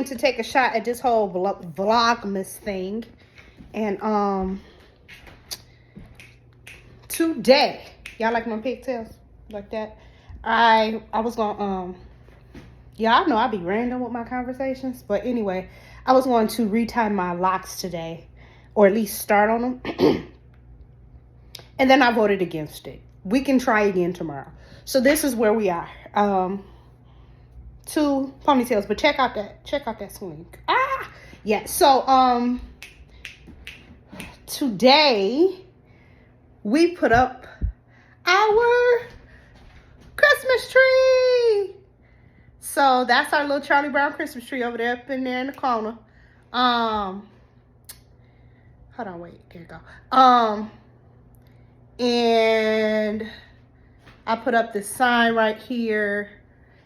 to take a shot at this whole Vlogmas thing. And today, y'all like my pigtails like that? I was gonna y'all know I be random with my conversations, but anyway, I was going to retie my locks today, or at least start on them. And then I voted against it. We can try again tomorrow. So this is where we are. 2 ponytails, but check out that swing. Yeah. So today we put up our Christmas tree. So that's our little Charlie Brown Christmas tree over there, up in there in the corner. Hold on, wait, there you go. And I put up this sign right here.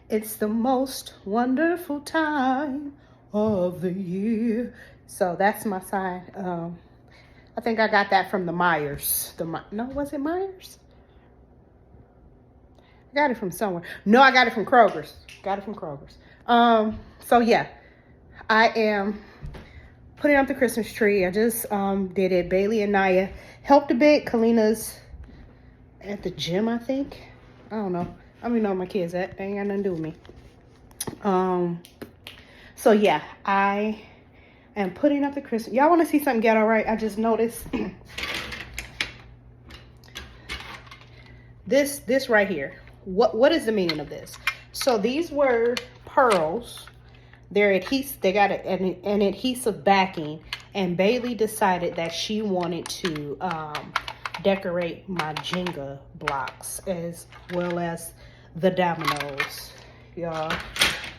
It's the most wonderful time of the year. So that's my sign. I think I got that from the Myers. No, was it Myers? I got it from somewhere. No, I got it from Kroger's. So yeah, I am putting up the Christmas tree. I just did it. Bailey and Naya helped a bit. Kalina's at the gym, I think. I don't know. I don't even know where my kids at. They ain't got nothing to do with me. So yeah, I am putting up the Christmas. Y'all want to see something ghetto, right? I just noticed this right here. What is the meaning of this? So these were pearls. They're adhesive. They got an adhesive backing, and Bailey decided that she wanted to decorate my Jenga blocks as well as the dominoes. Y'all,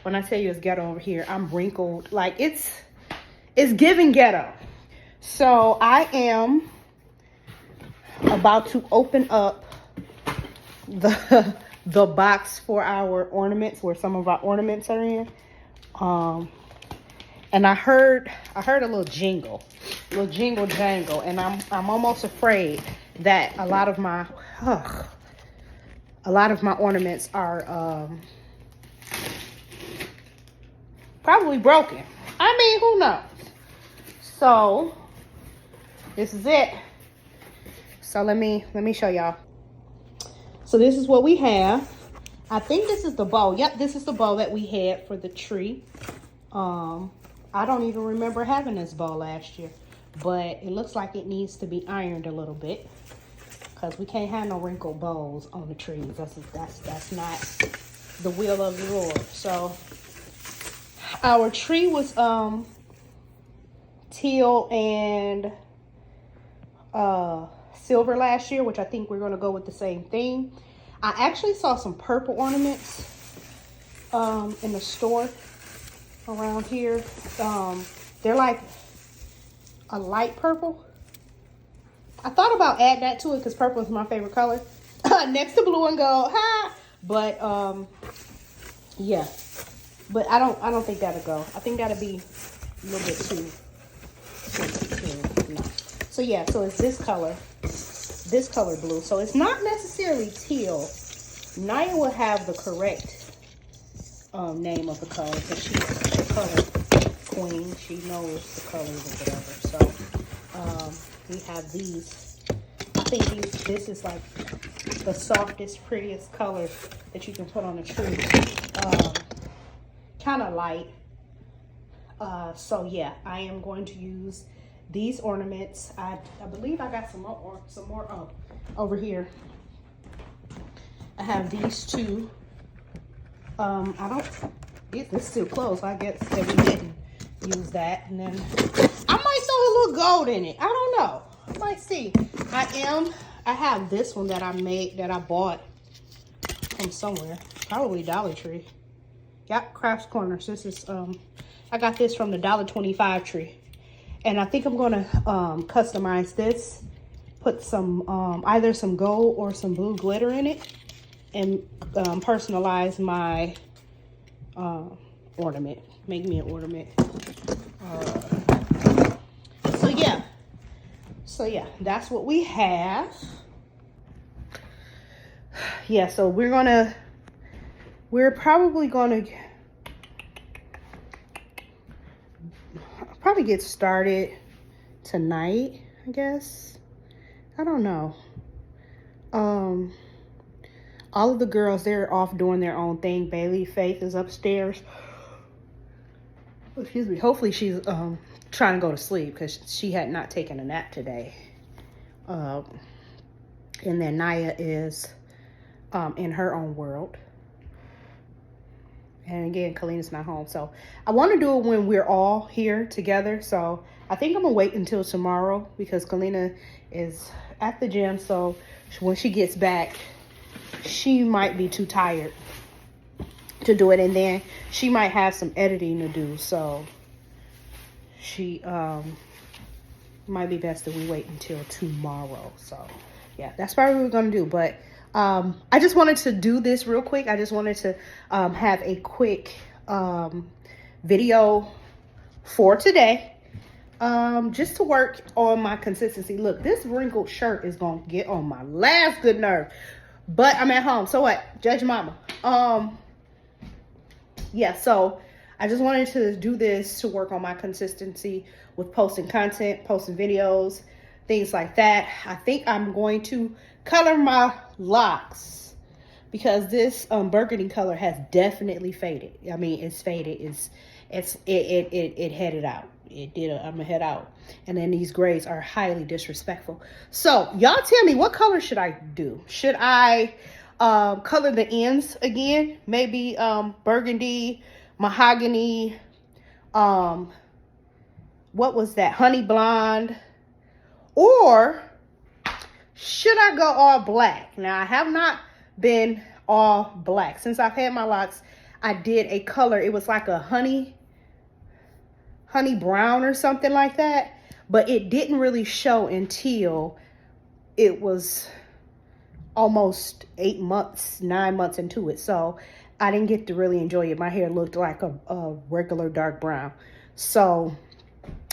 when I tell you it's ghetto over here, I'm wrinkled. Like it's giving ghetto. So I am about to open up the box for our ornaments, where some of our ornaments are in. And I heard a little jingle jangle, and I'm almost afraid that a lot of my ornaments are probably broken. I mean, who knows? So this is it. So let me show y'all. So this is what we have. I think this is the bow. Yep, this is the bow that we had for the tree. I don't even remember having this bow last year, but it looks like it needs to be ironed a little bit, because we can't have no wrinkled bows on the trees. That's not the will of the Lord. So our tree was teal and silver last year, which I think we're going to go with the same thing. I actually saw some purple ornaments in the store around here. They're like a light purple. I thought about adding that to it because purple is my favorite color next to blue and gold. But yeah, but I don't think that'll go. I think that'll be a little bit too no. So yeah, so it's this color blue. So it's not necessarily teal. Naya will have the correct name of the color, because she's the color queen. She knows the colors or whatever. So we have these. I think this is like the softest, prettiest color that you can put on a tree. Kind of light. So yeah, I am going to use these ornaments. I believe I got some more over here. I have these two. This is still closed, so I guess that we didn't use that. And then I might throw a little gold in it. I don't know. I might see. I have this one that I bought from somewhere. Probably Dollar Tree. Yep, Crafts Corners. This is, I got this from the $1.25 tree. And I think I'm gonna customize this. Put some, either some gold or some blue glitter in it. And personalize my ornament. Make me an ornament. So yeah, that's what we have. Yeah, so we're probably gonna, probably get started tonight, I guess. I don't know. All of the girls, they're off doing their own thing. Bailey Faith is upstairs. Excuse me. Hopefully she's trying to go to sleep because she had not taken a nap today. And then Naya is in her own world. And again, Kalina's not home. So I want to do it when we're all here together. So I think I'm going to wait until tomorrow because Kalina is at the gym. So when she gets back, she might be too tired to do it. And then she might have some editing to do. So she might be best that we wait until tomorrow. So yeah, that's probably what we're going to do. But I just wanted to do this real quick. I just wanted to have a quick video for today. Just to work on my consistency. Look, this wrinkled shirt is going to get on my last good nerve. But I'm at home. So what? Judge mama. Yeah, so I just wanted to do this to work on my consistency with posting content, posting videos, things like that. I think I'm going to color my locks because this burgundy color has definitely faded. I mean, it's faded. It headed out. I'm gonna head out. And then these grays are highly disrespectful. So y'all tell me, what color should I do? Should I color the ends again? Maybe burgundy, mahogany, what was that? Honey blonde. Or should I go all black? Now, I have not been all black. Since I've had my locks, I did a color. It was like a honey brown or something like that. But it didn't really show until it was almost 8 months, 9 months into it. So I didn't get to really enjoy it. My hair looked like a regular dark brown. So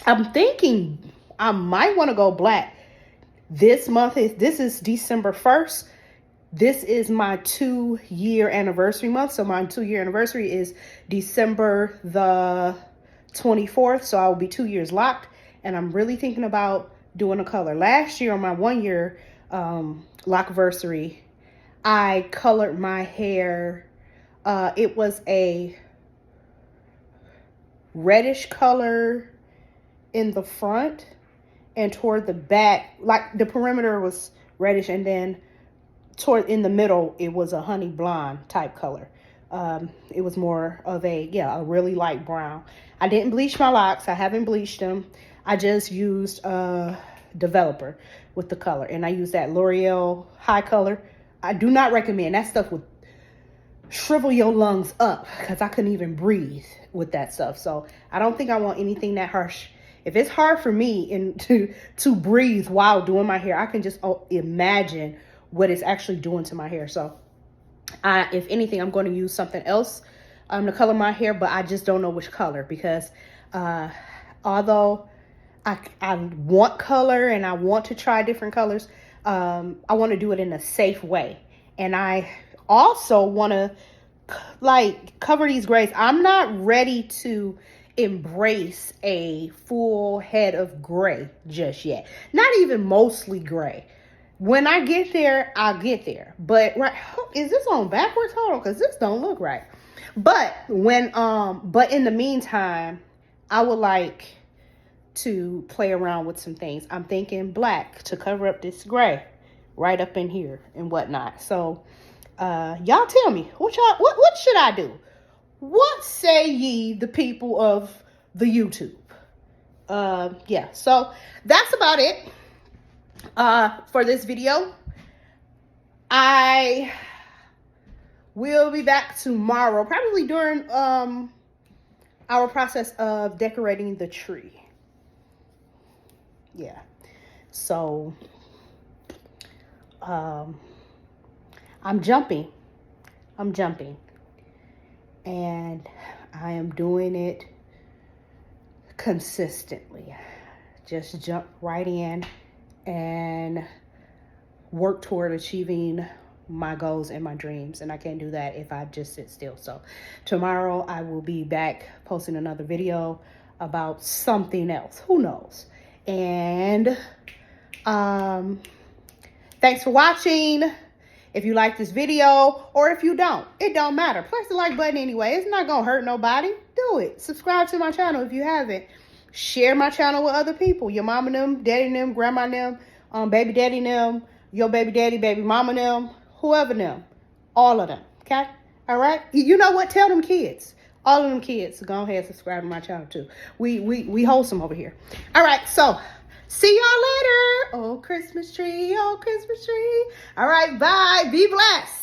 I'm thinking I might want to go black. This is December 1st. This is my 2-year anniversary month. So my 2-year anniversary is December the 24th. So I will be 2 years locked. And I'm really thinking about doing a color. Last year on my 1-year lockversary, I colored my hair. It was a reddish color in the front. And toward the back, like the perimeter was reddish, and then in the middle, it was a honey blonde type color. It was more of a really light brown. I didn't bleach my locks. I haven't bleached them. I just used a developer with the color, and I used that L'Oreal high color. I do not recommend. That stuff would shrivel your lungs up because I couldn't even breathe with that stuff. So I don't think I want anything that harsh. If it's hard for me to breathe while doing my hair, I can just imagine what it's actually doing to my hair. So if anything, I'm going to use something else to color my hair, but I just don't know which color because although I want color and I want to try different colors, I want to do it in a safe way. And I also want to cover these grays. I'm not ready to embrace a full head of gray just yet. Not even mostly gray. When I get there, I'll get there. But is this on backwards? Hold on, because this don't look right. But but in the meantime, I would like to play around with some things. I'm thinking black to cover up this gray right up in here and whatnot. So y'all tell me, what should I do? What say ye, the people of the YouTube? Yeah, so that's about it for this video. I will be back tomorrow, probably during our process of decorating the tree. Yeah, so I'm jumping. And I am doing it consistently. Just jump right in and work toward achieving my goals and my dreams. And I can't do that if I just sit still. So tomorrow I will be back posting another video. about something else. Who knows? And thanks for watching. If you like this video or if you don't, it don't matter. Press the like button anyway. It's not going to hurt nobody. Do it. Subscribe to my channel if you haven't. Share my channel with other people. Your mama them, daddy them, grandma them, baby daddy them, your baby daddy, baby mama them, whoever them. All of them. Okay? All right? You know what? Tell them kids. All of them kids. So go ahead and subscribe to my channel too. We wholesome over here. All right. So see y'all later. Oh, Christmas tree. Oh, Christmas tree. All right. Bye. Be blessed.